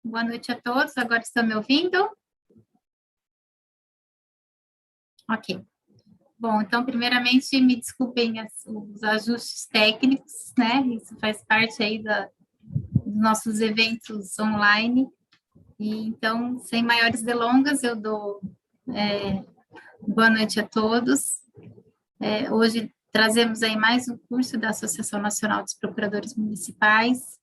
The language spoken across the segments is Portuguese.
Boa noite a todos. Agora estão me ouvindo? Ok. Bom, então, primeiramente, me desculpem os ajustes técnicos, né? Isso faz parte aí dos nossos eventos online. E, então, sem maiores delongas, eu dou boa noite a todos. Hoje trazemos aí mais um curso da Associação Nacional dos Procuradores Municipais.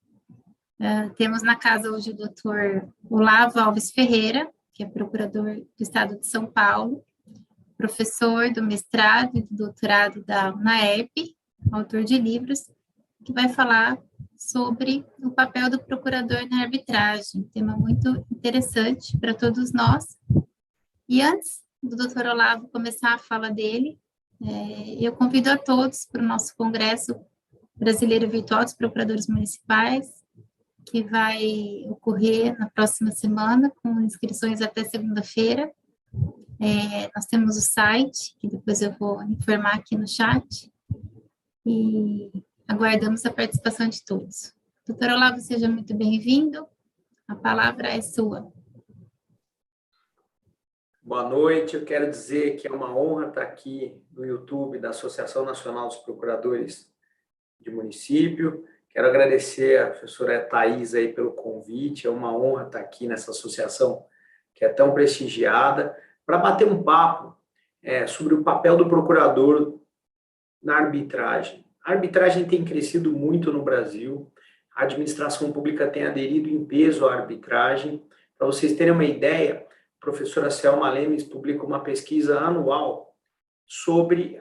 Temos na casa hoje o doutor Olavo Alves Ferreira, que é procurador do Estado de São Paulo, professor do mestrado e do doutorado da UNAERP, autor de livros, que vai falar sobre o papel do procurador na arbitragem, tema muito interessante para todos nós. E antes do doutor Olavo começar a fala dele, eu convido a todos para o nosso Congresso Brasileiro Virtual dos Procuradores Municipais, que vai ocorrer na próxima semana, com inscrições até segunda-feira. Nós temos o site, que depois eu vou informar aqui no chat, e aguardamos a participação de todos. Doutor Olavo, seja muito bem-vindo, a palavra é sua. Boa noite, eu quero dizer que é uma honra estar aqui no YouTube da Associação Nacional dos Procuradores de Município. Quero agradecer a professora Thais aí pelo convite, é uma honra estar aqui nessa associação que é tão prestigiada, para bater um papo sobre o papel do procurador na arbitragem. A arbitragem tem crescido muito no Brasil, a administração pública tem aderido em peso à arbitragem. Para vocês terem uma ideia, a professora Selma Lemes publica uma pesquisa anual sobre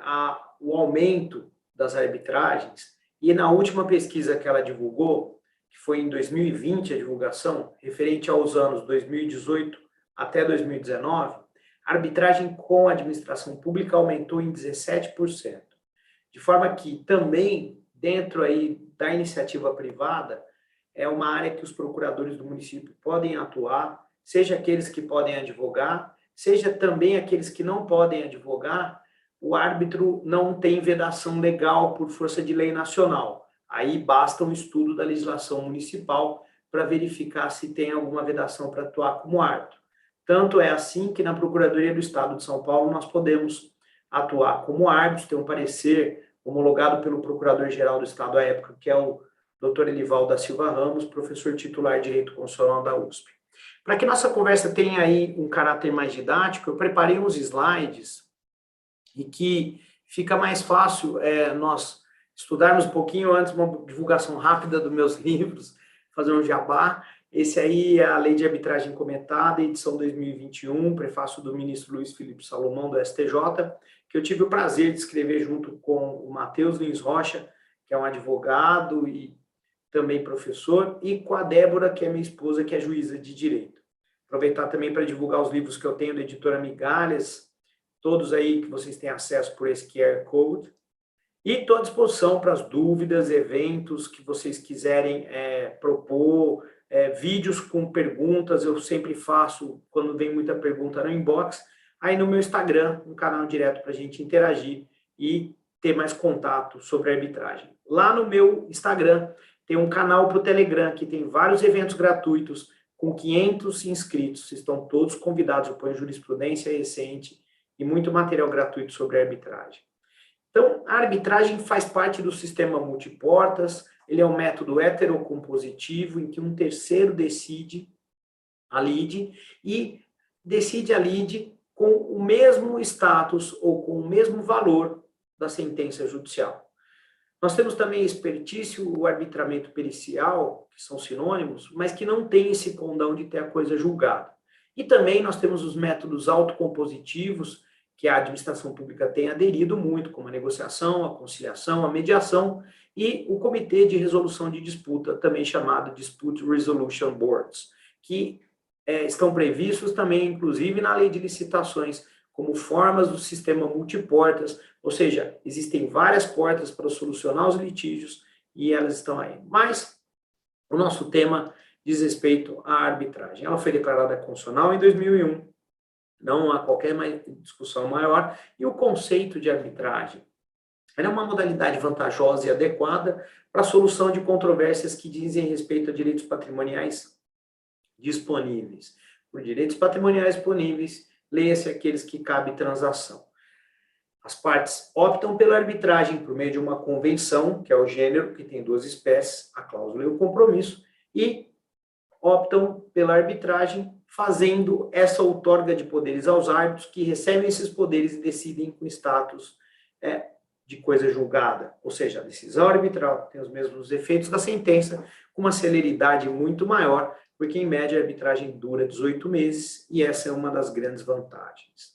o aumento das arbitragens, e na última pesquisa que ela divulgou, que foi em 2020 a divulgação, referente aos anos 2018 até 2019, a arbitragem com a administração pública aumentou em 17%. De forma que também, dentro aí da iniciativa privada, é uma área que os procuradores do município podem atuar, seja aqueles que podem advogar, seja também aqueles que não podem advogar. O árbitro não tem vedação legal por força de lei nacional. Aí basta um estudo da legislação municipal para verificar se tem alguma vedação para atuar como árbitro. Tanto é assim que na Procuradoria do Estado de São Paulo nós podemos atuar como árbitros, tem um parecer homologado pelo Procurador-Geral do Estado à época, que é o Dr. Elivaldo da Silva Ramos, professor titular de Direito Constitucional da USP. Para que nossa conversa tenha aí um caráter mais didático, eu preparei uns slides e que fica mais fácil nós estudarmos um pouquinho antes, uma divulgação rápida dos meus livros, fazer um jabá. Esse aí é a Lei de Arbitragem Comentada, edição 2021, prefácio do ministro Luiz Felipe Salomão, do STJ, que eu tive o prazer de escrever junto com o Matheus Lins Rocha, que é um advogado e também professor, e com a Débora, que é minha esposa, que é juíza de direito. Aproveitar também para divulgar os livros que eu tenho da editora Migalhas, todos aí que vocês têm acesso por esse QR Code. E estou à disposição para as dúvidas, eventos que vocês quiserem propor, vídeos com perguntas, eu sempre faço, quando vem muita pergunta no inbox, aí no meu Instagram, um canal direto para a gente interagir e ter mais contato sobre a arbitragem. Lá no meu Instagram tem um canal para o Telegram, que tem vários eventos gratuitos, com 500 inscritos, estão todos convidados, eu ponho jurisprudência recente e muito material gratuito sobre a arbitragem. Então, a arbitragem faz parte do sistema multiportas, ele é um método heterocompositivo, em que um terceiro decide a lide, e decide a lide com o mesmo status ou com o mesmo valor da sentença judicial. Nós temos também expertício, o arbitramento pericial, que são sinônimos, mas que não tem esse condão de ter a coisa julgada. E também nós temos os métodos autocompositivos, que a administração pública tem aderido muito, como a negociação, a conciliação, a mediação e o Comitê de Resolução de Disputa, também chamado Dispute Resolution Boards, que estão previstos também, inclusive, na Lei de Licitações, como formas do sistema multiportas, ou seja, existem várias portas para solucionar os litígios e elas estão aí. Mas o nosso tema diz respeito à arbitragem. Ela foi declarada constitucional em 2001, não há qualquer discussão maior, e o conceito de arbitragem. Ela é uma modalidade vantajosa e adequada para a solução de controvérsias que dizem respeito a direitos patrimoniais disponíveis. Por direitos patrimoniais disponíveis, leia-se aqueles que cabe transação. As partes optam pela arbitragem por meio de uma convenção, que é o gênero, que tem 2 espécies, a cláusula e o compromisso, e optam pela arbitragem fazendo essa outorga de poderes aos árbitros, que recebem esses poderes e decidem com status de coisa julgada. Ou seja, a decisão arbitral tem os mesmos efeitos da sentença, com uma celeridade muito maior, porque em média a arbitragem dura 18 meses, e essa é uma das grandes vantagens.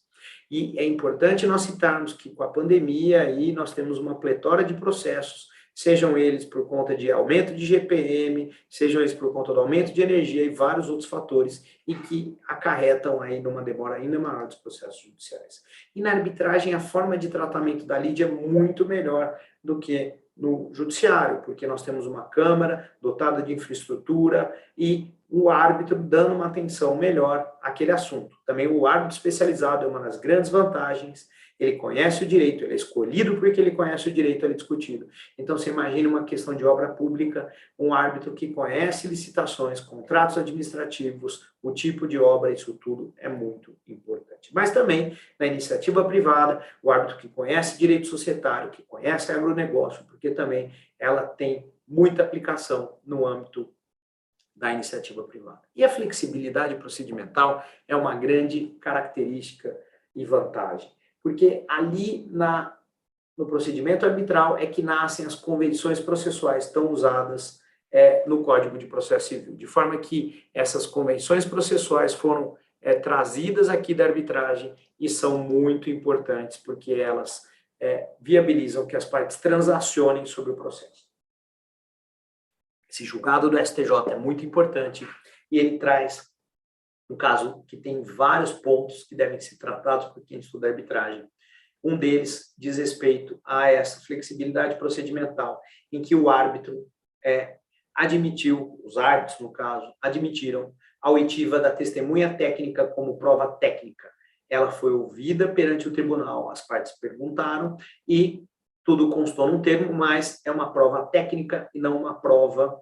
E é importante nós citarmos que com a pandemia aí nós temos uma pletora de processos, sejam eles por conta de aumento de GPM, sejam eles por conta do aumento de energia e vários outros fatores, e que acarretam aí numa demora ainda maior dos processos judiciais. E na arbitragem a forma de tratamento da lide é muito melhor do que no judiciário, porque nós temos uma Câmara dotada de infraestrutura e o árbitro dando uma atenção melhor àquele assunto. Também o árbitro especializado é uma das grandes vantagens, ele conhece o direito, ele é escolhido porque ele conhece o direito ali discutido. Então, você imagina uma questão de obra pública, um árbitro que conhece licitações, contratos administrativos, o tipo de obra, isso tudo é muito importante. Mas também, na iniciativa privada, o árbitro que conhece direito societário, que conhece agronegócio, porque também ela tem muita aplicação no âmbito da iniciativa privada. E a flexibilidade procedimental é uma grande característica e vantagem, porque ali no procedimento arbitral é que nascem as convenções processuais tão usadas no Código de Processo Civil, de forma que essas convenções processuais foram trazidas aqui da arbitragem e são muito importantes, porque elas viabilizam que as partes transacionem sobre o processo. Esse julgado do STJ é muito importante e ele traz um caso que tem vários pontos que devem ser tratados por quem estuda arbitragem. Um deles diz respeito a essa flexibilidade procedimental, em que o árbitro admitiu, os árbitros, no caso, admitiram a oitiva da testemunha técnica como prova técnica. Ela foi ouvida perante o tribunal, as partes perguntaram e tudo constou num termo, mas é uma prova técnica e não uma prova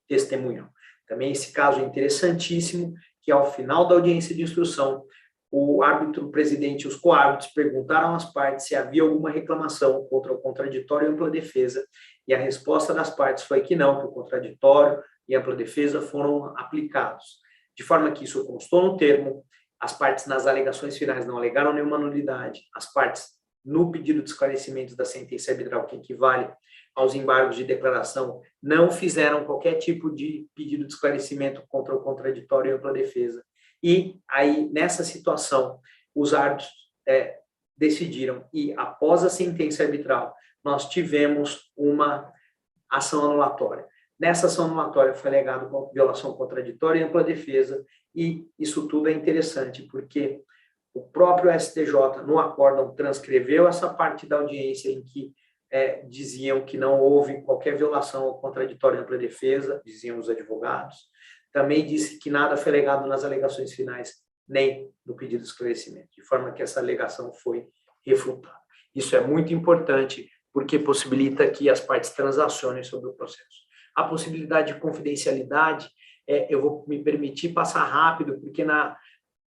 testemunhal. Também esse caso é interessantíssimo, que ao final da audiência de instrução, o árbitro presidente e os coárbitros perguntaram às partes se havia alguma reclamação contra o contraditório e ampla defesa, e a resposta das partes foi que não, que o contraditório e ampla defesa foram aplicados. De forma que isso constou no termo, as partes nas alegações finais não alegaram nenhuma nulidade, as partes no pedido de esclarecimento da sentença arbitral, que equivale aos embargos de declaração, não fizeram qualquer tipo de pedido de esclarecimento contra o contraditório e ampla defesa. E aí, nessa situação, os árbitros decidiram, e após a sentença arbitral, nós tivemos uma ação anulatória. Nessa ação anulatória foi alegado com violação contraditória e ampla defesa, e isso tudo é interessante, porque o próprio STJ, no acórdão, transcreveu essa parte da audiência em que diziam que não houve qualquer violação ao contraditório e ampla defesa, diziam os advogados. Também disse que nada foi alegado nas alegações finais, nem no pedido de esclarecimento, de forma que essa alegação foi refutada. Isso é muito importante, porque possibilita que as partes transacionem sobre o processo. A possibilidade de confidencialidade, eu vou me permitir passar rápido, porque na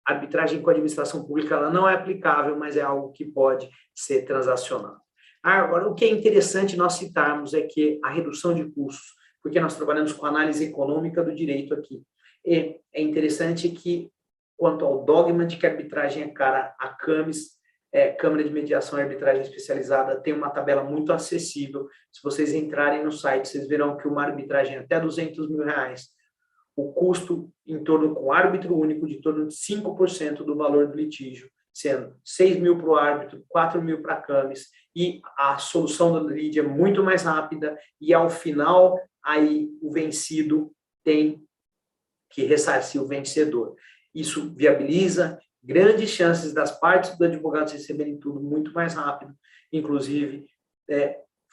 arbitragem com a administração pública ela não é aplicável, mas é algo que pode ser transacionado. Agora, o que é interessante nós citarmos é que a redução de custos, porque nós trabalhamos com análise econômica do direito aqui, é interessante que, quanto ao dogma de que a arbitragem é cara, a CAMES, Câmara de Mediação e Arbitragem Especializada, tem uma tabela muito acessível. Se vocês entrarem no site, vocês verão que uma arbitragem até R$200 mil, o custo em torno com árbitro único de torno de 5% do valor do litígio, sendo 6 mil para o árbitro, 4 mil para a CAMES, e a solução da lide é muito mais rápida, e ao final, aí o vencido tem que ressarcir o vencedor. Isso viabiliza grandes chances das partes dos advogados receberem tudo muito mais rápido, inclusive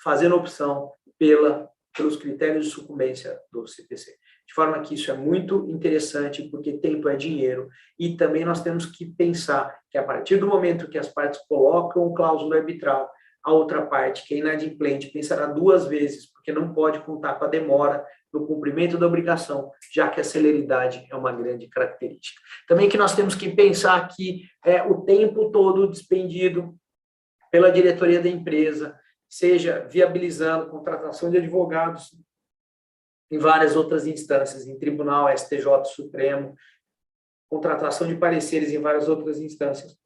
fazendo opção pelos critérios de sucumbência do CPC. De forma que isso é muito interessante, porque tempo é dinheiro, e também nós temos que pensar que a partir do momento que as partes colocam o cláusula arbitral, a outra parte, que é inadimplente, pensará duas vezes, porque não pode contar com a demora no cumprimento da obrigação, já que a celeridade é uma grande característica. Também que nós temos que pensar que o tempo todo despendido pela diretoria da empresa, seja viabilizando contratação de advogados em várias outras instâncias, em tribunal, STJ, Supremo, contratação de pareceres em várias outras instâncias,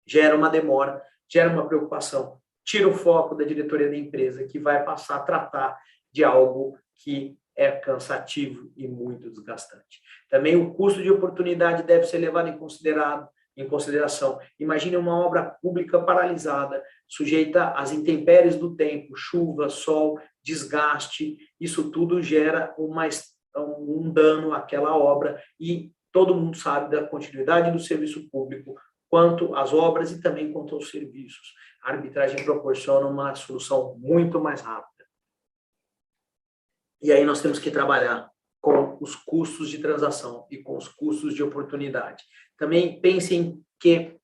gera uma demora, gera uma preocupação, tira o foco da diretoria da empresa, que vai passar a tratar de algo que é cansativo e muito desgastante. Também o custo de oportunidade deve ser levado em consideração. Imagine uma obra pública paralisada, sujeita às intempéries do tempo, chuva, sol, desgaste, isso tudo gera um dano àquela obra e todo mundo sabe da continuidade do serviço público, quanto às obras e também quanto aos serviços. A arbitragem proporciona uma solução muito mais rápida. E aí nós temos que trabalhar com os custos de transação e com os custos de oportunidade. Também pensem que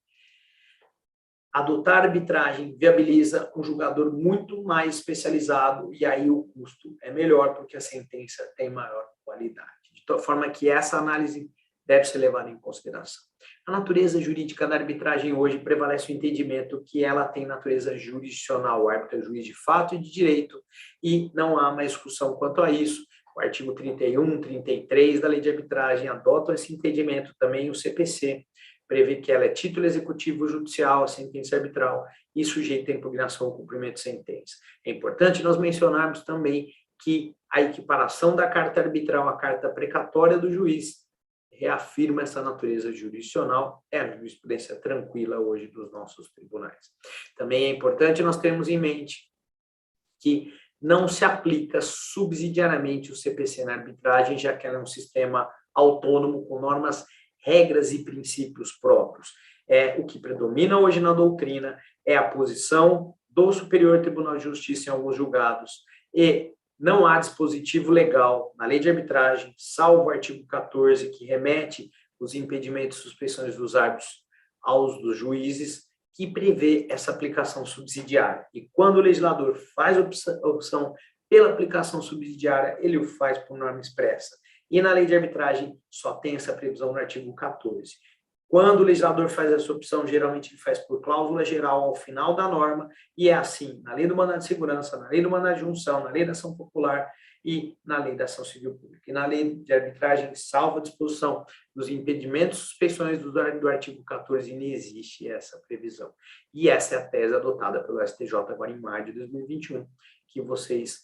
adotar arbitragem viabiliza um julgador muito mais especializado e aí o custo é melhor porque a sentença tem maior qualidade. De tal forma que essa análise deve ser levada em consideração. A natureza jurídica da arbitragem hoje prevalece o entendimento que ela tem natureza jurisdicional, o árbitro é juiz de fato e de direito, e não há mais discussão quanto a isso. O artigo 31, 33 da Lei de Arbitragem adotam esse entendimento, também o CPC prevê que ela é título executivo judicial, a sentença arbitral, e sujeita à impugnação ou cumprimento de sentença. É importante nós mencionarmos também que a equiparação da carta arbitral à carta precatória do juiz reafirma essa natureza jurisdicional, é a jurisprudência tranquila hoje dos nossos tribunais. Também é importante nós termos em mente que não se aplica subsidiariamente o CPC na arbitragem, já que ela é um sistema autônomo com normas, regras e princípios próprios. O que predomina hoje na doutrina é a posição do Superior Tribunal de Justiça em alguns julgados e não há dispositivo legal na lei de arbitragem, salvo o artigo 14, que remete os impedimentos e suspensões dos árbitros aos dos juízes, que prevê essa aplicação subsidiária. E quando o legislador faz a opção pela aplicação subsidiária, ele o faz por norma expressa. E na lei de arbitragem só tem essa previsão no artigo 14. Quando o legislador faz essa opção, geralmente ele faz por cláusula geral ao final da norma, e é assim na lei do mandado de segurança, na lei do mandado de junção, na lei da ação popular e na lei da ação civil pública. E na lei de arbitragem, salvo a disposição dos impedimentos e suspensões do artigo 14, não existe essa previsão. E essa é a tese adotada pelo STJ agora em maio de 2021, que vocês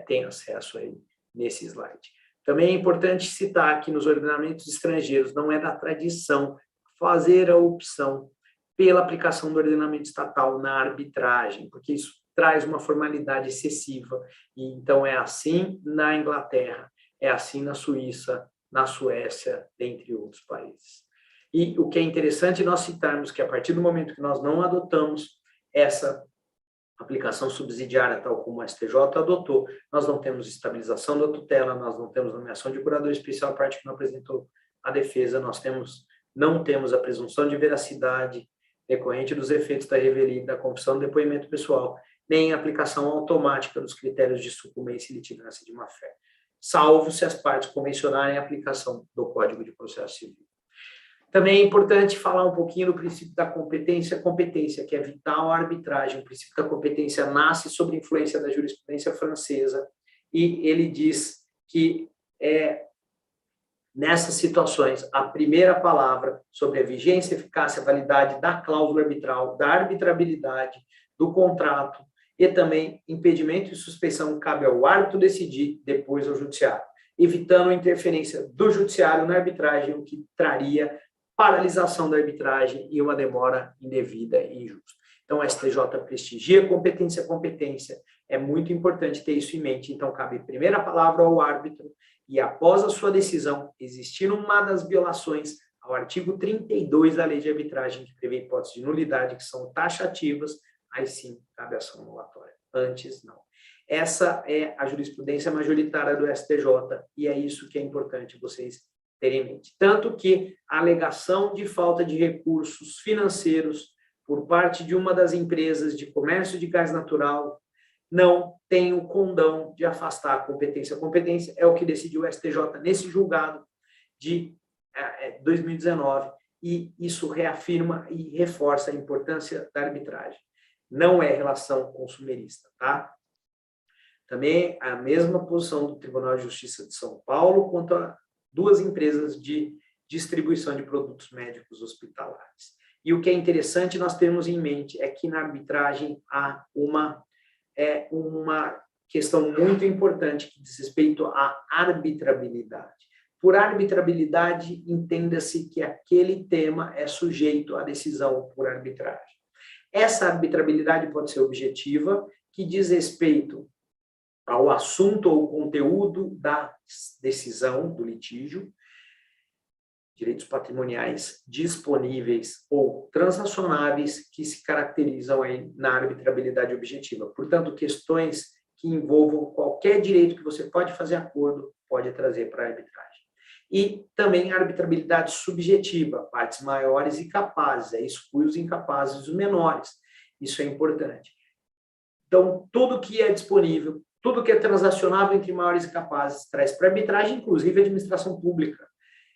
têm acesso aí nesse slide. Também é importante citar que nos ordenamentos estrangeiros não é da tradição fazer a opção pela aplicação do ordenamento estatal na arbitragem, porque isso traz uma formalidade excessiva. E então é assim na Inglaterra, é assim na Suíça, na Suécia, dentre outros países. E o que é interessante nós citarmos que a partir do momento que nós não adotamos essa aplicação subsidiária, tal como o STJ adotou, nós não temos estabilização da tutela, nós não temos nomeação de curador especial, parte que não apresentou a defesa, não temos a presunção de veracidade decorrente dos efeitos da revelia, da confissão do depoimento pessoal, nem a aplicação automática dos critérios de sucumbência e litigância de má-fé, salvo se as partes convencionarem a aplicação do Código de Processo Civil. Também é importante falar um pouquinho do princípio da competência, que é vital à arbitragem. O princípio da competência nasce sob influência da jurisprudência francesa e ele diz que nessas situações, a primeira palavra sobre a vigência, eficácia, validade da cláusula arbitral, da arbitrabilidade, do contrato e também impedimento e suspensão cabe ao árbitro decidir, depois ao judiciário, evitando a interferência do judiciário na arbitragem, o que traria paralisação da arbitragem e uma demora indevida e injusta. Então, o STJ prestigia competência, é muito importante ter isso em mente. Então, cabe a primeira palavra ao árbitro e, após a sua decisão, existir uma das violações ao artigo 32 da Lei de Arbitragem, que prevê hipóteses de nulidade, que são taxativas, aí sim cabe ação anulatória. Antes, não. Essa é a jurisprudência majoritária do STJ e é isso que é importante vocês terem em mente. Tanto que a alegação de falta de recursos financeiros por parte de uma das empresas de comércio de gás natural, não tem o condão de afastar a competência. A competência é o que decidiu o STJ nesse julgado de 2019, e isso reafirma e reforça a importância da arbitragem. Não é relação consumerista, tá? Também a mesma posição do Tribunal de Justiça de São Paulo quanto a duas empresas de distribuição de produtos médicos hospitalares. E o que é interessante nós termos em mente é que na arbitragem há uma questão muito importante que diz respeito à arbitrabilidade. Por arbitrabilidade, entenda-se que aquele tema é sujeito à decisão por arbitragem. Essa arbitrabilidade pode ser objetiva, que diz respeito ao assunto ou conteúdo da decisão do litígio, direitos patrimoniais disponíveis ou transacionáveis que se caracterizam aí na arbitrabilidade objetiva. Portanto, questões que envolvam qualquer direito que você pode fazer acordo, pode trazer para a arbitragem. E também a arbitrabilidade subjetiva, partes maiores e capazes, exclui os incapazes e os menores. Isso é importante. Então, tudo que é disponível, tudo que é transacionável entre maiores e capazes, traz para a arbitragem, inclusive a administração pública.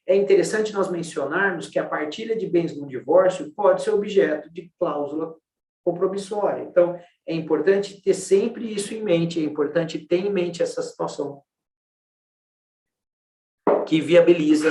É interessante nós mencionarmos que a partilha de bens no divórcio pode ser objeto de cláusula compromissória. Então, é importante ter sempre isso em mente, é importante ter em mente essa situação que viabiliza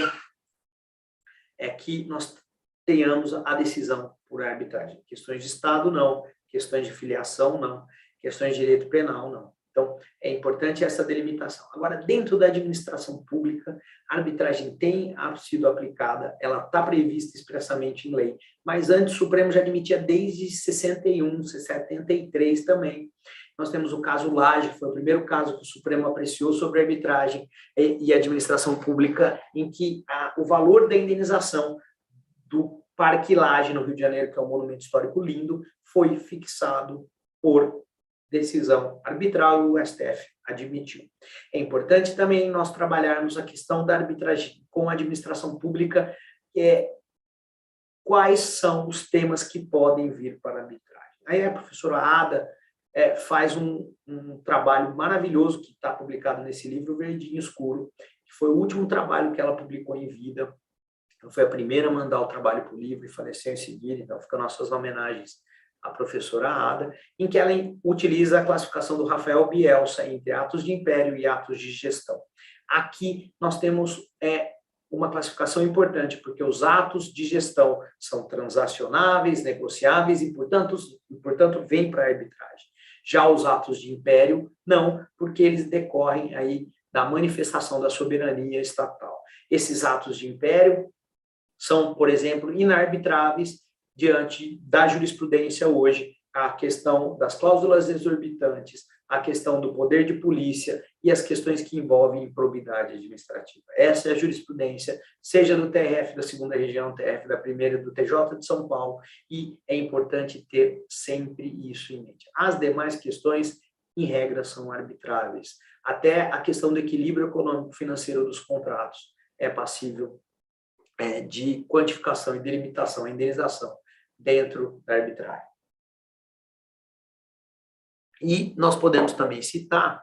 que nós tenhamos a decisão por arbitragem. Questões de Estado, não. Questões de filiação, não. Questões de direito penal, não. Então, é importante essa delimitação. Agora, dentro da administração pública, a arbitragem tem sido aplicada, ela está prevista expressamente em lei, mas antes o Supremo já admitia desde 61, 73 também. Nós temos o caso Lage, que foi o primeiro caso que o Supremo apreciou sobre arbitragem e administração pública, em que o valor da indenização do Parque Lage, no Rio de Janeiro, que é um monumento histórico lindo, foi fixado por decisão arbitral e o STF admitiu. É importante também nós trabalharmos a questão da arbitragem com a administração pública, quais são os temas que podem vir para a arbitragem. Aí a professora Ada faz um trabalho maravilhoso que está publicado nesse livro, Verdinho Escuro, que foi o último trabalho que ela publicou em vida. Ela foi a primeira a mandar o trabalho para o livro e faleceu em seguida, então ficam nossas homenagens à professora Ada, em que ela utiliza a classificação do Rafael Bielsa entre atos de império e atos de gestão. Aqui nós temos uma classificação importante, porque os atos de gestão são transacionáveis, negociáveis e, portanto vêm para a arbitragem. Já os atos de império, não, porque eles decorrem aí da manifestação da soberania estatal. Esses atos de império são, por exemplo, inarbitráveis diante da jurisprudência hoje, a questão das cláusulas exorbitantes, a questão do poder de polícia e as questões que envolvem improbidade administrativa. Essa é a jurisprudência, seja do TRF da 2ª Região, TRF da 1ª e do TJ de São Paulo, e é importante ter sempre isso em mente. As demais questões, em regra, são arbitráveis. Até a questão do equilíbrio econômico-financeiro dos contratos é passível de quantificação e delimitação, indenização, dentro da arbitragem. E nós podemos também citar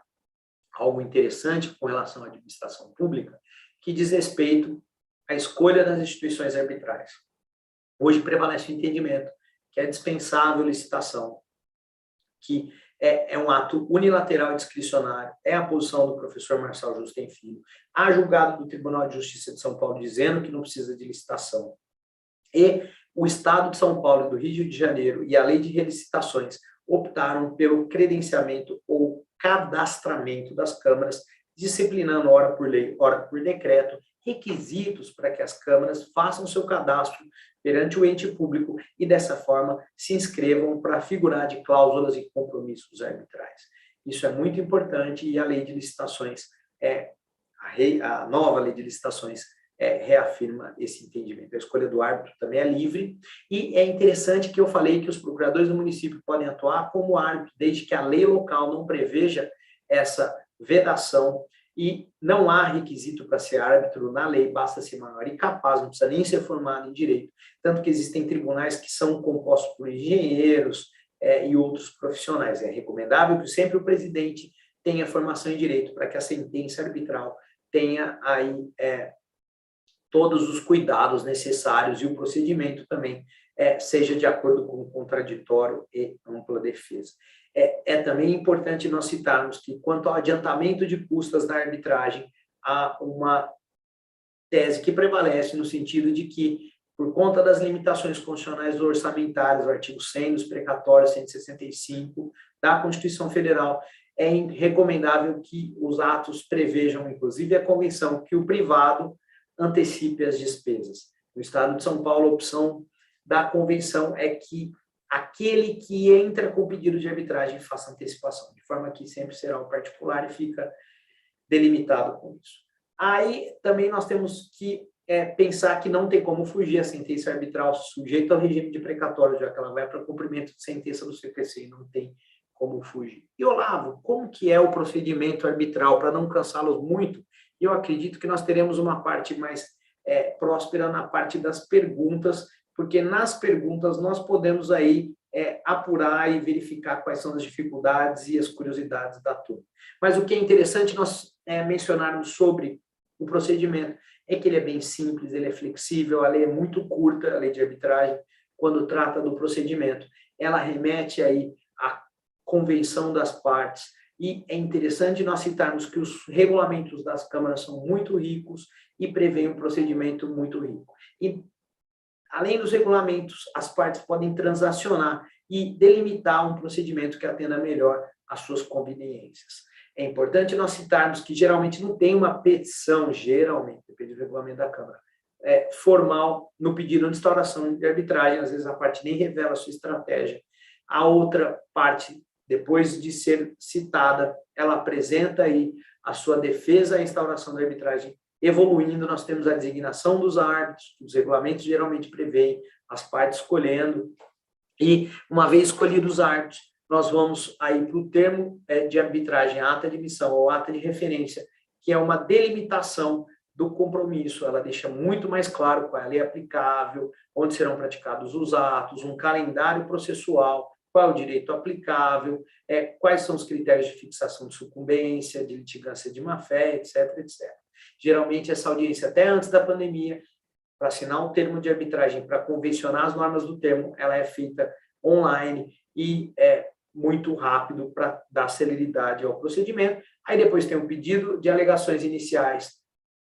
algo interessante com relação à administração pública, que diz respeito à escolha das instituições arbitrais. Hoje prevalece o entendimento que é dispensável licitação, que é um ato unilateral e discricionário, é a posição do professor Marçal Justem Filho, há julgado do Tribunal de Justiça de São Paulo dizendo que não precisa de licitação. E o Estado de São Paulo e do Rio de Janeiro e a Lei de Relicitações optaram pelo credenciamento ou cadastramento das câmaras, disciplinando, ora por lei, ora por decreto, requisitos para que as câmaras façam seu cadastro perante o ente público e, dessa forma, se inscrevam para figurar de cláusulas e compromissos arbitrais. Isso é muito importante e a lei de licitações, a nova lei de licitações, reafirma esse entendimento. A escolha do árbitro também é livre e é interessante que eu falei que os procuradores do município podem atuar como árbitro, desde que a lei local não preveja essa vedação e não há requisito para ser árbitro na lei, basta ser maior e capaz, não precisa nem ser formado em direito, tanto que existem tribunais que são compostos por engenheiros e outros profissionais. É recomendável que sempre o presidente tenha formação em direito para que a sentença arbitral tenha aí todos os cuidados necessários e o procedimento também seja de acordo com o contraditório e ampla defesa. É também importante nós citarmos que, quanto ao adiantamento de custas da arbitragem, há uma tese que prevalece no sentido de que, por conta das limitações constitucionais orçamentárias, o artigo 100 dos precatórios, 165 da Constituição Federal, é recomendável que os atos prevejam, inclusive, a convenção que o privado antecipe as despesas. No Estado de São Paulo, a opção da convenção é que aquele que entra com o pedido de arbitragem faça antecipação, de forma que sempre será o particular e fica delimitado com isso. Aí também nós temos que pensar que não tem como fugir a sentença arbitral sujeita ao regime de precatório, já que ela vai para cumprimento de sentença do CPC e não tem como fugir. E, Olavo, como que é o procedimento arbitral? Para não cansá-los muito, eu acredito que nós teremos uma parte mais próspera na parte das perguntas, porque nas perguntas nós podemos aí apurar e verificar quais são as dificuldades e as curiosidades da turma. Mas o que é interessante nós mencionarmos sobre o procedimento é que ele é bem simples, ele é flexível, a lei é muito curta, a lei de arbitragem, quando trata do procedimento. Ela remete aí à convenção das partes, e é interessante nós citarmos que os regulamentos das câmaras são muito ricos e prevêem um procedimento muito rico. E, além dos regulamentos, as partes podem transacionar e delimitar um procedimento que atenda melhor às suas conveniências. É importante nós citarmos que geralmente não tem uma petição, geralmente, depende do regulamento da Câmara, formal no pedido de instauração de arbitragem, às vezes a parte nem revela a sua estratégia. A outra parte, depois de ser citada, ela apresenta aí a sua defesa à instauração da arbitragem. Evoluindo, nós temos a designação dos árbitros, os regulamentos geralmente prevêem as partes escolhendo, e uma vez escolhidos os árbitros, nós vamos aí para o termo de arbitragem, ata de admissão ou ata de referência, que é uma delimitação do compromisso. Ela deixa muito mais claro qual é a lei aplicável, onde serão praticados os atos, um calendário processual, qual é o direito aplicável, quais são os critérios de fixação de sucumbência, de litigância de má-fé, etc, etc. Geralmente, essa audiência, até antes da pandemia, para assinar um termo de arbitragem, para convencionar as normas do termo, ela é feita online e é muito rápido para dar celeridade ao procedimento. Aí depois tem um pedido de alegações iniciais.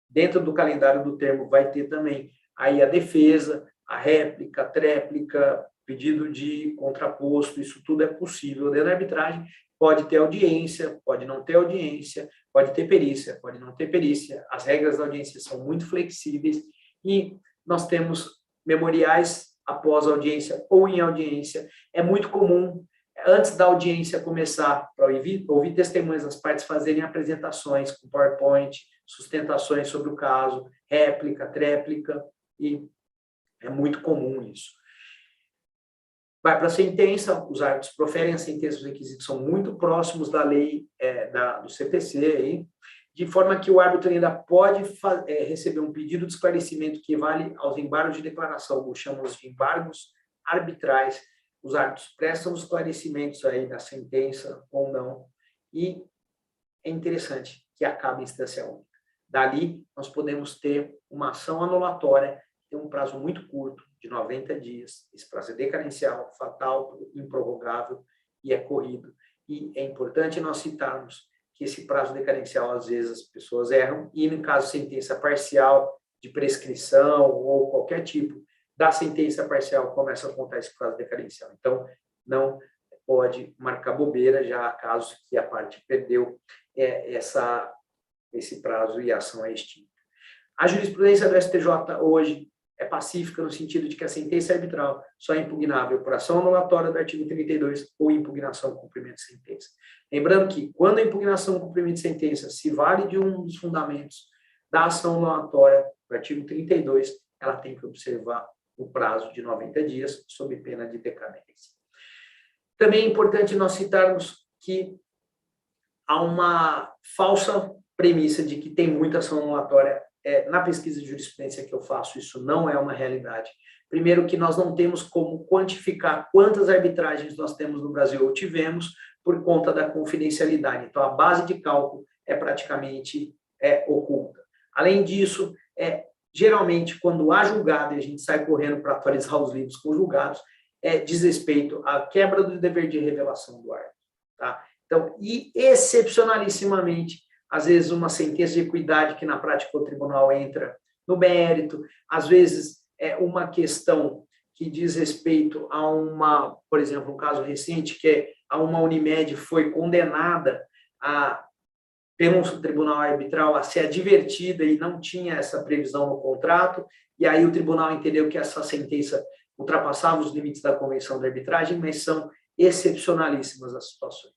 Dentro do calendário do termo vai ter também aí a defesa, a réplica, a tréplica, pedido de contraposto, isso tudo é possível dentro da arbitragem. Pode ter audiência, pode não ter audiência, pode ter perícia, pode não ter perícia. As regras da audiência são muito flexíveis e nós temos memoriais após a audiência ou em audiência. É muito comum, antes da audiência começar, para ouvir testemunhas das partes fazerem apresentações com PowerPoint, sustentações sobre o caso, réplica, tréplica, e é muito comum isso. Vai para a sentença, os árbitros proferem a sentença, os requisitos são muito próximos da lei do CPC, aí, de forma que o árbitro ainda pode receber um pedido de esclarecimento que vale aos embargos de declaração, ou chamamos de embargos arbitrais. Os árbitros prestam os esclarecimentos aí da sentença ou não, e é interessante que acabe em instância única. Dali, nós podemos ter uma ação anulatória, tem um prazo muito curto, de 90 dias. Esse prazo é decadencial, fatal, improrrogável e é corrido. E é importante nós citarmos que esse prazo decadencial, às vezes, as pessoas erram, e no caso de sentença parcial, de prescrição ou qualquer tipo, da sentença parcial começa a contar esse prazo decadencial. Então, não pode marcar bobeira, já há casos que a parte perdeu esse prazo e a ação é extinta. A jurisprudência do STJ hoje é pacífica no sentido de que a sentença arbitral só é impugnável por ação anulatória do artigo 32 ou impugnação com cumprimento de sentença. Lembrando que, quando a impugnação com cumprimento de sentença se vale de um dos fundamentos da ação anulatória do artigo 32, ela tem que observar o prazo de 90 dias, sob pena de decadência. Também é importante nós citarmos que há uma falsa premissa de que tem muita ação anulatória. Na pesquisa de jurisprudência que eu faço, isso não é uma realidade. Primeiro, que nós não temos como quantificar quantas arbitragens nós temos no Brasil ou tivemos por conta da confidencialidade. Então, a base de cálculo é praticamente oculta. Além disso, geralmente, quando há julgado e a gente sai correndo para atualizar os livros com julgados, diz respeito à quebra do dever de revelação do árbitro. Tá? Então, e excepcionalissimamente, às vezes uma sentença de equidade que na prática o tribunal entra no mérito, às vezes uma questão que diz respeito a por exemplo, um caso recente, que a uma Unimed foi condenada pelo tribunal arbitral a ser advertida e não tinha essa previsão no contrato, e aí o tribunal entendeu que essa sentença ultrapassava os limites da convenção de arbitragem, mas são excepcionalíssimas as situações.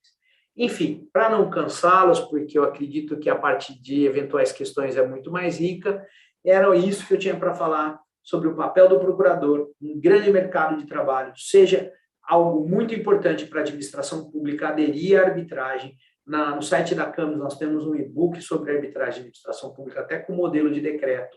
Enfim, para não cansá-los, porque eu acredito que a parte de eventuais questões é muito mais rica, era isso que eu tinha para falar sobre o papel do procurador, um grande mercado de trabalho, seja algo muito importante para a administração pública aderir à arbitragem. No site da Câmara nós temos um e-book sobre arbitragem e administração pública, até com modelo de decreto.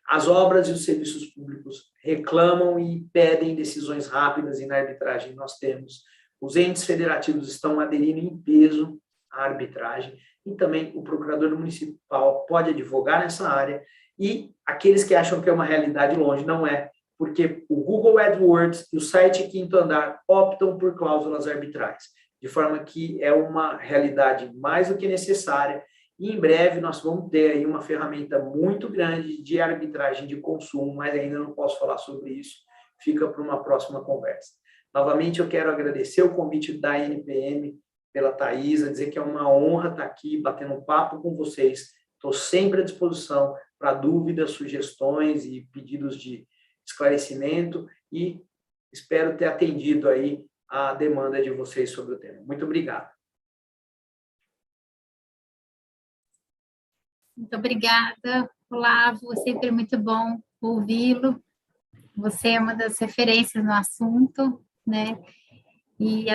As obras e os serviços públicos reclamam e pedem decisões rápidas, e na arbitragem nós temos. Os entes federativos estão aderindo em peso à arbitragem, e também o procurador municipal pode advogar nessa área, e aqueles que acham que é uma realidade longe, não é, porque o Google AdWords e o site Quinto Andar optam por cláusulas arbitrais, de forma que é uma realidade mais do que necessária, e em breve nós vamos ter aí uma ferramenta muito grande de arbitragem de consumo, mas ainda não posso falar sobre isso, fica para uma próxima conversa. Novamente, eu quero agradecer o convite da NPM pela Thaisa, dizer que é uma honra estar aqui batendo um papo com vocês. Estou sempre à disposição para dúvidas, sugestões e pedidos de esclarecimento, e espero ter atendido aí a demanda de vocês sobre o tema. Muito obrigado. Muito obrigada, Olavo. É sempre muito bom ouvi-lo. Você é uma das referências no assunto, né? E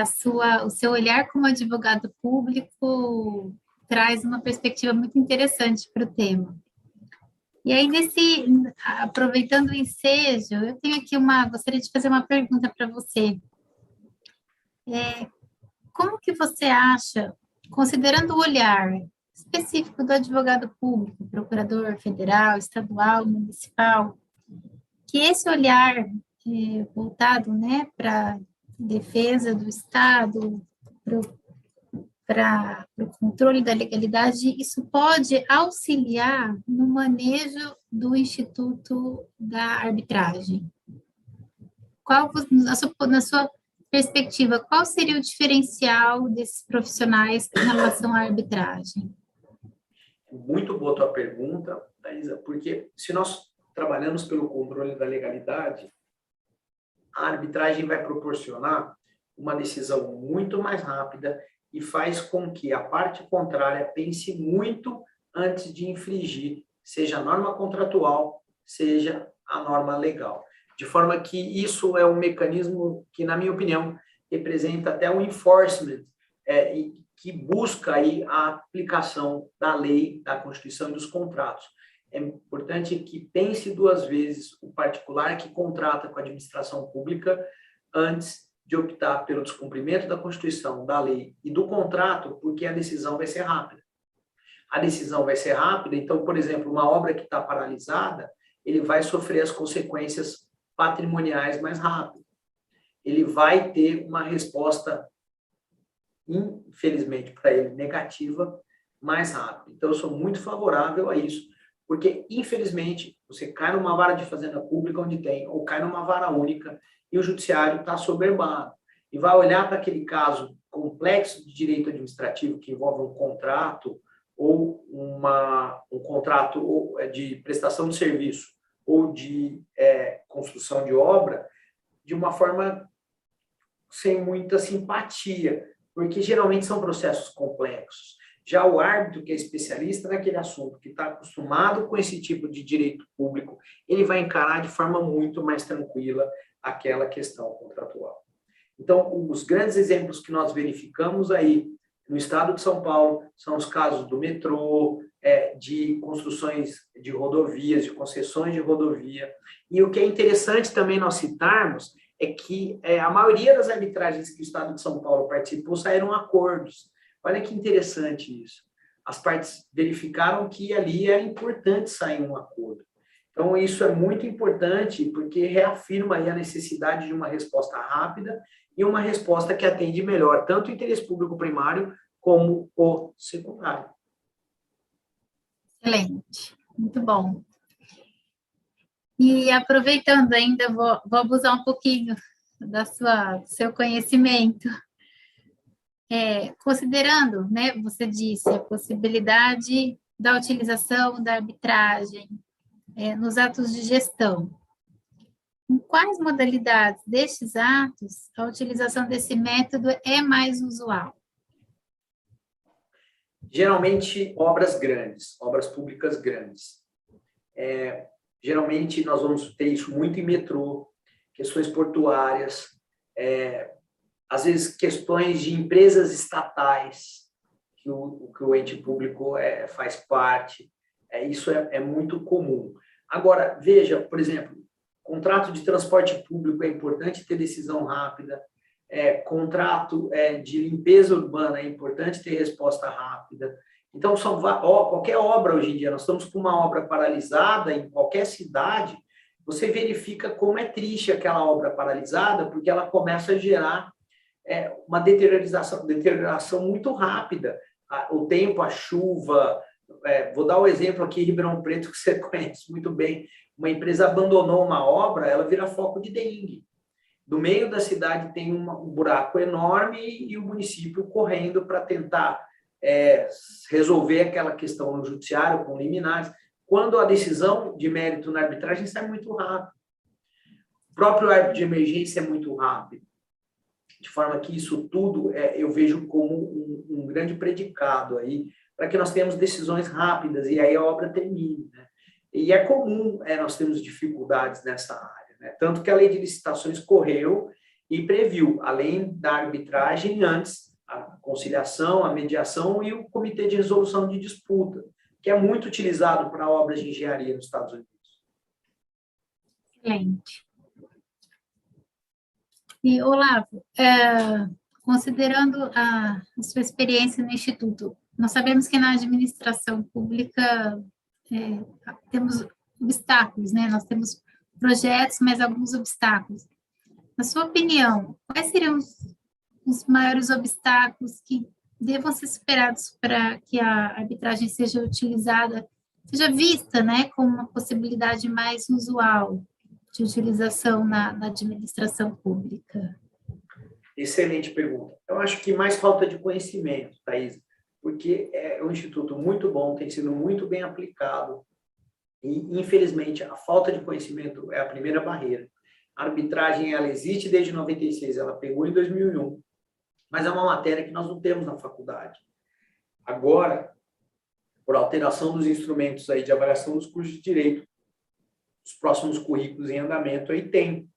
o seu olhar como advogado público traz uma perspectiva muito interessante para o tema. E aí, aproveitando o ensejo, eu tenho aqui gostaria de fazer uma pergunta para você. Como que você acha, considerando o olhar específico do advogado público, procurador federal, estadual, municipal, que esse olhar voltado, né, para defesa do Estado, para o controle da legalidade, isso pode auxiliar no manejo do Instituto da Arbitragem? Na sua perspectiva, qual seria o diferencial desses profissionais em relação à arbitragem? Muito boa a tua pergunta, Thaisa, porque se nós trabalhamos pelo controle da legalidade, a arbitragem vai proporcionar uma decisão muito mais rápida e faz com que a parte contrária pense muito antes de infringir, seja a norma contratual, seja a norma legal. De forma que isso é um mecanismo que, na minha opinião, representa até um enforcement, que busca aí a aplicação da lei, da Constituição e dos contratos. É importante que pense duas vezes o particular que contrata com a administração pública antes de optar pelo descumprimento da Constituição, da lei e do contrato, porque a decisão vai ser rápida. A decisão vai ser rápida, então, por exemplo, uma obra que está paralisada, ele vai sofrer as consequências patrimoniais mais rápido. Ele vai ter uma resposta, infelizmente para ele, negativa, mais rápido. Então, eu sou muito favorável a isso, porque, infelizmente, você cai numa vara de fazenda pública onde tem, ou cai numa vara única, e o judiciário está soberbado. E vai olhar para aquele caso complexo de direito administrativo que envolve um contrato, ou um contrato de prestação de serviço, ou de construção de obra, de uma forma sem muita simpatia, porque geralmente são processos complexos. Já o árbitro, que é especialista naquele assunto, que está acostumado com esse tipo de direito público, ele vai encarar de forma muito mais tranquila aquela questão contratual. Então, os grandes exemplos que nós verificamos aí no estado de São Paulo, são os casos do metrô, de construções de rodovias, de concessões de rodovia. E o que é interessante também nós citarmos é que a maioria das arbitragens que o estado de São Paulo participou saíram acordos. Olha que interessante isso. As partes verificaram que ali era importante sair um acordo. Então, isso é muito importante, porque reafirma aí a necessidade de uma resposta rápida e uma resposta que atende melhor tanto o interesse público primário como o secundário. Excelente, muito bom. E aproveitando ainda, vou abusar um pouquinho do seu conhecimento. Considerando, né, você disse, a possibilidade da utilização da arbitragem nos atos de gestão. Em quais modalidades destes atos a utilização desse método é mais usual? Geralmente, obras grandes, obras públicas grandes. Geralmente, nós vamos ter isso muito em metrô, questões portuárias, às vezes, questões de empresas estatais, que o ente público faz parte. Isso é muito comum. Agora, veja, por exemplo, contrato de transporte público é importante ter decisão rápida, contrato de limpeza urbana é importante ter resposta rápida. Então, qualquer obra hoje em dia, nós estamos com uma obra paralisada em qualquer cidade, você verifica como é triste aquela obra paralisada, porque ela começa a gerar uma deterioração muito rápida. O tempo, a chuva. Vou dar um exemplo aqui em Ribeirão Preto, que você conhece muito bem. Uma empresa abandonou uma obra, ela vira foco de dengue. No meio da cidade tem um buraco enorme e o município correndo para tentar resolver aquela questão no judiciário, com liminares, quando a decisão de mérito na arbitragem sai muito rápido. O próprio árbitro de emergência é muito rápido. De forma que isso tudo eu vejo como um grande predicado aí, para que nós tenhamos decisões rápidas e aí a obra termine, né? E é comum nós termos dificuldades nessa área, né? Tanto que a lei de licitações correu e previu, além da arbitragem, antes a conciliação, a mediação e o comitê de resolução de disputa, que é muito utilizado para obras de engenharia nos Estados Unidos. Excelente. E, Olavo, considerando a sua experiência no Instituto, nós sabemos que na administração pública temos obstáculos, né? Nós temos projetos, mas alguns obstáculos. Na sua opinião, quais seriam os maiores obstáculos que devam ser superados para que a arbitragem seja utilizada, seja vista, né, como uma possibilidade mais usual de utilização na administração pública? Excelente pergunta. Eu acho que mais falta de conhecimento, Thaís, porque é um instituto muito bom, tem sido muito bem aplicado e, infelizmente, a falta de conhecimento é a primeira barreira. A arbitragem, ela existe desde 96, ela pegou em 2001, mas é uma matéria que nós não temos na faculdade. Agora, por alteração dos instrumentos aí de avaliação dos cursos de direito, os próximos currículos em andamento aí tem.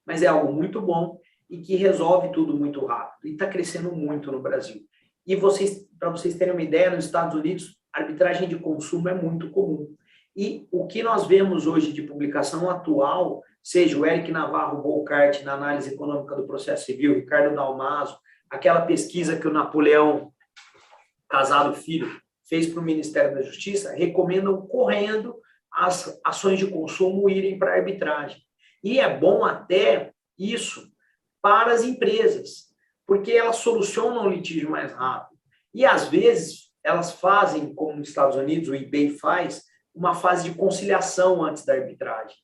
Mas é algo muito bom e que resolve tudo muito rápido e está crescendo muito no Brasil. E para vocês terem uma ideia, nos Estados Unidos, a arbitragem de consumo é muito comum. E o que nós vemos hoje de publicação atual, seja o Eric Navarro Bolcart na análise econômica do processo civil, Ricardo Dalmaso, aquela pesquisa que o Napoleão Casado Filho fez para o Ministério da Justiça, recomendam correndo as ações de consumo irem para a arbitragem. E é bom até isso para as empresas, porque elas solucionam o litígio mais rápido. E, às vezes, elas fazem, como nos Estados Unidos, o eBay faz, uma fase de conciliação antes da arbitragem.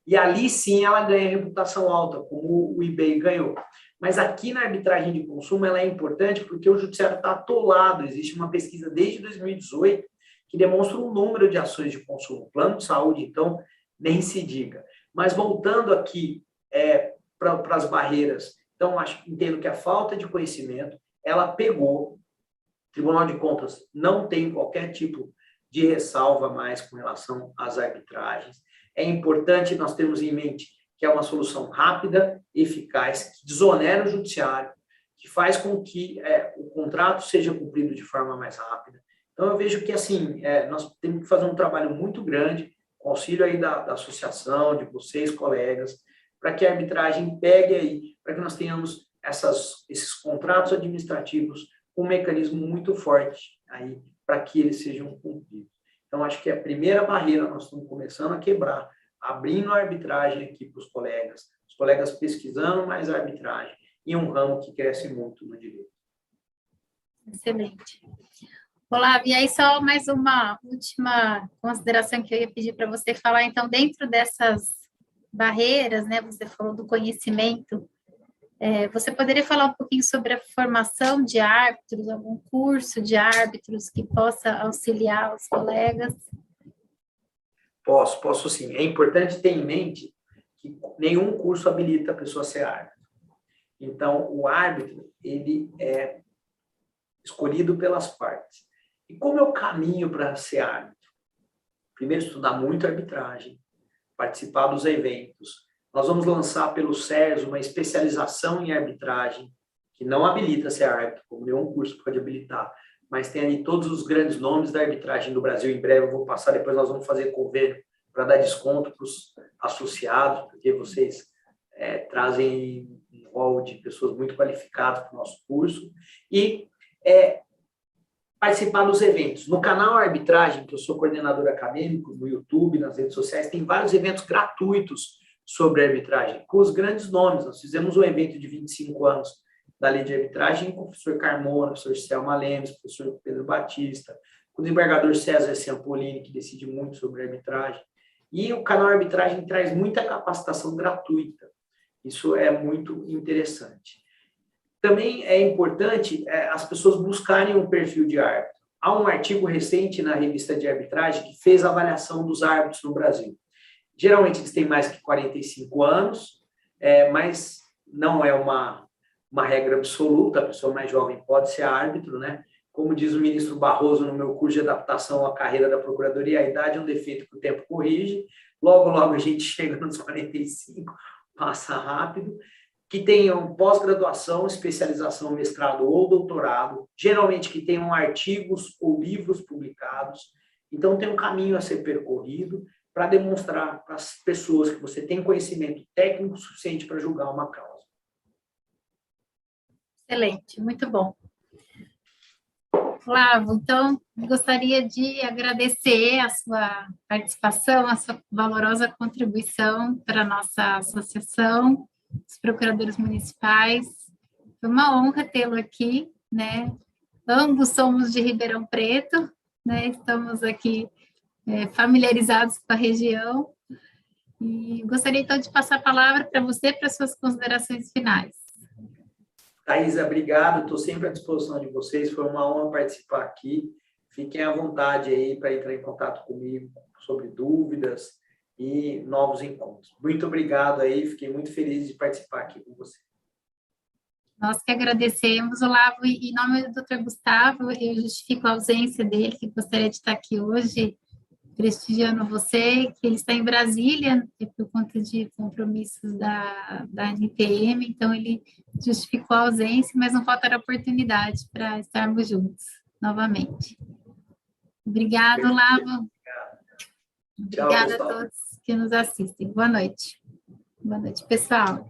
E ali, sim, ela ganha reputação alta, como o eBay ganhou. Mas aqui na arbitragem de consumo, ela é importante porque o judiciário está atolado. Existe uma pesquisa desde 2018 que demonstra um número de ações de consumo. Plano de saúde, então, nem se diga. Mas voltando aqui para as barreiras, então, entendo que a falta de conhecimento, ela pegou. O Tribunal de Contas não tem qualquer tipo de ressalva mais com relação às arbitragens. É importante nós termos em mente que é uma solução rápida, eficaz, que desonera o judiciário, que faz com que o contrato seja cumprido de forma mais rápida. Então, eu vejo que, assim, nós temos que fazer um trabalho muito grande, com auxílio aí da associação, de vocês, colegas, para que a arbitragem pegue aí, para que nós tenhamos esses contratos administrativos com um mecanismo muito forte aí, para que eles sejam cumpridos. Então, acho que a primeira barreira nós estamos começando a quebrar, abrindo a arbitragem aqui para os colegas pesquisando mais a arbitragem, em um ramo que cresce muito no direito. Excelente. Olá, e aí só mais uma última consideração que eu ia pedir para você falar, então, dentro dessas barreiras, né, você falou do conhecimento, você poderia falar um pouquinho sobre a formação de árbitros, algum curso de árbitros que possa auxiliar os colegas? Posso sim. É importante ter em mente que nenhum curso habilita a pessoa a ser árbitro. Então, o árbitro, ele é escolhido pelas partes. E como é o caminho para ser árbitro? Primeiro, estudar muito arbitragem, participar dos eventos. Nós vamos lançar pelo SERS uma especialização em arbitragem, que não habilita a ser árbitro, como nenhum curso pode habilitar, mas tem ali todos os grandes nomes da arbitragem do Brasil. Em breve eu vou passar, depois nós vamos fazer convênio para dar desconto para os associados, porque vocês trazem um rol de pessoas muito qualificadas para o nosso curso. E participar dos eventos. No canal Arbitragem, que eu sou coordenador acadêmico, no YouTube, nas redes sociais, tem vários eventos gratuitos sobre arbitragem, com os grandes nomes. Nós fizemos um evento de 25 anos da lei de arbitragem com o professor Carmona, professor Selma Lemes, professor Pedro Batista, com o desembargador César Ciampolini, que decide muito sobre arbitragem. E o canal Arbitragem traz muita capacitação gratuita. Isso é muito interessante. Também é importante as pessoas buscarem um perfil de árbitro. Há um artigo recente na revista de arbitragem que fez a avaliação dos árbitros no Brasil. Geralmente eles têm mais que 45 anos, mas não é uma regra absoluta, a pessoa mais jovem pode ser árbitro, né? Como diz o ministro Barroso no meu curso de adaptação à carreira da Procuradoria, a idade é um defeito que o tempo corrige, logo a gente chega nos 45, passa rápido, que tenham pós-graduação, especialização, mestrado ou doutorado, geralmente que tenham artigos ou livros publicados. Então, tem um caminho a ser percorrido para demonstrar para as pessoas que você tem conhecimento técnico suficiente para julgar uma causa. Excelente, muito bom. Flávio, então, gostaria de agradecer a sua participação, a sua valorosa contribuição para a nossa associação, os procuradores municipais. Foi uma honra tê-lo aqui, né? Ambos somos de Ribeirão Preto, né? Estamos aqui familiarizados com a região. E gostaria, então, de passar a palavra para você, para suas considerações finais. Thaisa, obrigado, estou sempre à disposição de vocês, foi uma honra participar aqui. Fiquem à vontade aí para entrar em contato comigo sobre dúvidas e novos encontros. Muito obrigado aí, fiquei muito feliz de participar aqui com você. Nós que agradecemos, Olavo, em nome do Dr. Gustavo, eu justifico a ausência dele, que gostaria de estar aqui hoje, prestigiando você, que ele está em Brasília, por conta de compromissos da NPM, então ele justificou a ausência, mas não faltará oportunidade para estarmos juntos novamente. Obrigado, Olavo. Obrigada a todos que nos assistem. Boa noite. Boa noite, pessoal.